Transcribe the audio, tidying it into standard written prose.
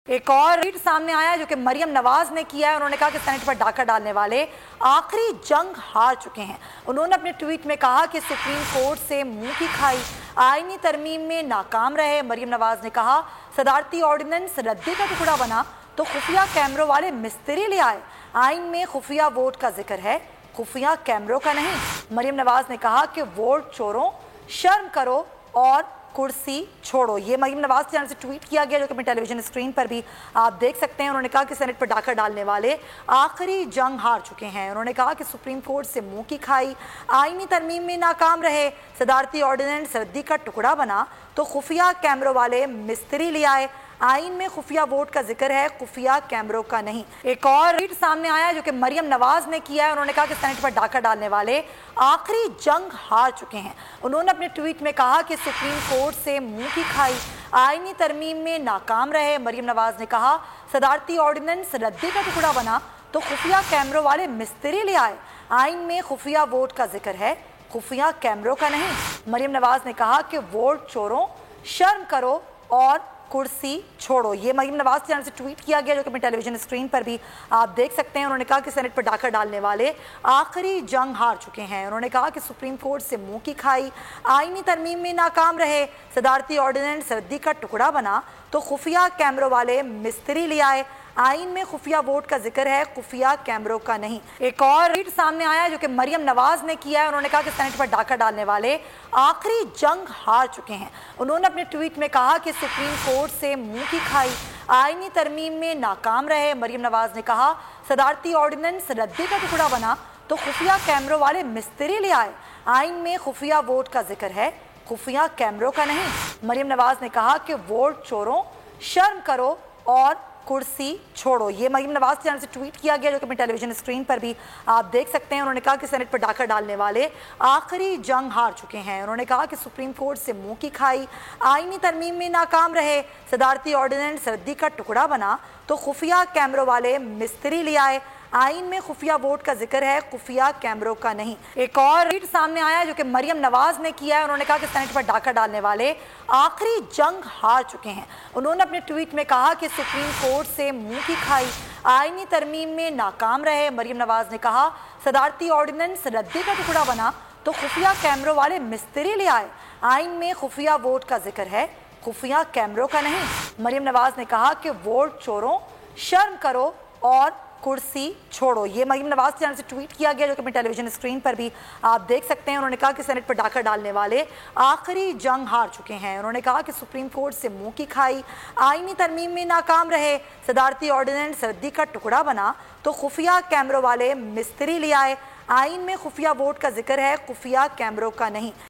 एक और ट्वीट सामने आया है जो कि मरियम नवाज ने किया है। उन्होंने कहा कि सेनेट पर डाका डालने वाले आखिरी जंग हार चुके हैं। उन्होंने अपने ट्वीट में कहा कि सुप्रीम कोर्ट से मुंह की खाई आईनी तरमीम में नाकाम रहे। मरियम नवाज ने कहा सदारती ऑर्डिनेंस रद्दी का टुकड़ा बना तो खुफिया कैमरों वाले मिस्त्री ले आए। आइन में खुफिया वोट का जिक्र है, खुफिया कैमरों का नहीं। मरियम नवाज ने कहा कि वोट चोरों, शर्म करो और कुर्सी छोड़ो। ये मरियम नवाज चैनल से ट्वीट किया गया जो कि अपनी टेलीविजन स्क्रीन पर भी आप देख सकते हैं। उन्होंने कहा कि सेनेट पर डाका डालने वाले आखिरी जंग हार चुके हैं। उन्होंने कहा कि सुप्रीम कोर्ट से मुंह की खाई आईनी तरमीम में नाकाम रहे। सदारती ऑर्डिनेंस रद्दी का टुकड़ा बना तो खुफिया कैमरों वाले मिस्त्री ले आए। आइन में खुफिया वोट का जिक्र है, खुफिया कैमरों का नहीं। एक और ट्वीट सामने आया जो कि मरियम नवाज ने किया है। उन्होंने कहा कि सेनेट पर डाका डालने वाले आखिरी जंग हार चुके हैं। उन्होंने अपने ट्वीट में कहा कि सुप्रीम कोर्ट से मुंह की खाई आईनी तरमीम में नाकाम रहे। मरियम नवाज ने कहा सदारती ऑर्डिनेंस रद्दी का टुकड़ा बना तो खुफिया कैमरों वाले मिस्त्री ले आए। आइन में खुफिया वोट का जिक्र है, खुफिया कैमरों का नहीं। मरियम नवाज ने कहा कि वोट चोरों, शर्म करो और कुर्सी छोड़ो। ये मरियम नवाज चैनल से ट्वीट किया गया जो कि अपनी टेलीविजन स्क्रीन पर भी आप देख सकते हैं। उन्होंने कहा कि सेनेट पर डाका डालने वाले आखिरी जंग हार चुके हैं। उन्होंने कहा कि सुप्रीम कोर्ट से मुंह की खाई आईनी तरमीम में नाकाम रहे। सदारती ऑर्डिनेंस रद्दी का टुकड़ा बना तो खुफिया कैमरों वाले मिस्त्री ले आए। आइन में खुफिया वोट का जिक्र है, खुफिया कैमरों का नहीं। एक और ट्वीट सामने आया जो कि मरियम नवाज ने किया है। उन्होंने कहा कि सेनेट पर डाका डालने वाले आखिरी जंग हार चुके हैं। उन्होंने अपने ट्वीट में कहा कि सुप्रीम कोर्ट से मुंह की खाई आईनी तरमीम में नाकाम रहे। मरियम नवाज ने कहा सदारती ऑर्डिनेंस रद्दी का टुकड़ा बना तो खुफिया कैमरों वाले मिस्त्री ले आए। आइन में खुफिया वोट का जिक्र है, खुफिया कैमरों का नहीं। मरियम नवाज ने कहा कि वोट चोरों, शर्म करो और कुर्सी छोड़ो। ये मरियम नवाज चैनल से ट्वीट किया गया जो कि अपनी टेलीविजन स्क्रीन पर भी आप देख सकते हैं। उन्होंने कहा कि सेनेट पर डाका डालने वाले आखिरी जंग हार चुके हैं। उन्होंने कहा कि सुप्रीम कोर्ट से मुंह की खाई आईनी तरमीम में नाकाम रहे। सदारती ऑर्डिनेंस रद्दी का टुकड़ा बना तो खुफिया कैमरों वाले मिस्त्री ले आए। आइन में खुफिया वोट का जिक्र है, खुफिया कैमरों का नहीं। एक और ट्वीट सामने आया जो कि मरियम नवाज ने किया है। उन्होंने कहा कि सेनेट पर डाका डालने वाले आखिरी जंग हार चुके हैं। उन्होंने अपने ट्वीट में कहा कि सुप्रीम कोर्ट से मुंह की खाई आईनी तरमीम में नाकाम रहे। मरियम नवाज ने कहा सदारती ऑर्डिनेंस रद्दी का टुकड़ा बना तो खुफिया कैमरों वाले मिस्त्री ले आए। आइन में खुफिया वोट का जिक्र है, खुफिया कैमरों का नहीं। मरियम नवाज ने कहा कि वोट चोरों, शर्म करो और कुर्सी छोड़ो। ये मरियम नवाज चैनल से ट्वीट किया गया जो कि अपनी टेलीविजन स्क्रीन पर भी आप देख सकते हैं। उन्होंने कहा कि सेनेट पर डाका डालने वाले आखिरी जंग हार चुके हैं। उन्होंने कहा कि सुप्रीम कोर्ट से मुंह की खाई आईनी तरमीम में नाकाम रहे। सदारती ऑर्डिनेंस रद्दी का टुकड़ा बना तो खुफिया कैमरों वाले मिस्त्री ले आए। आइन में खुफिया वोट का जिक्र है, खुफिया कैमरों का नहीं।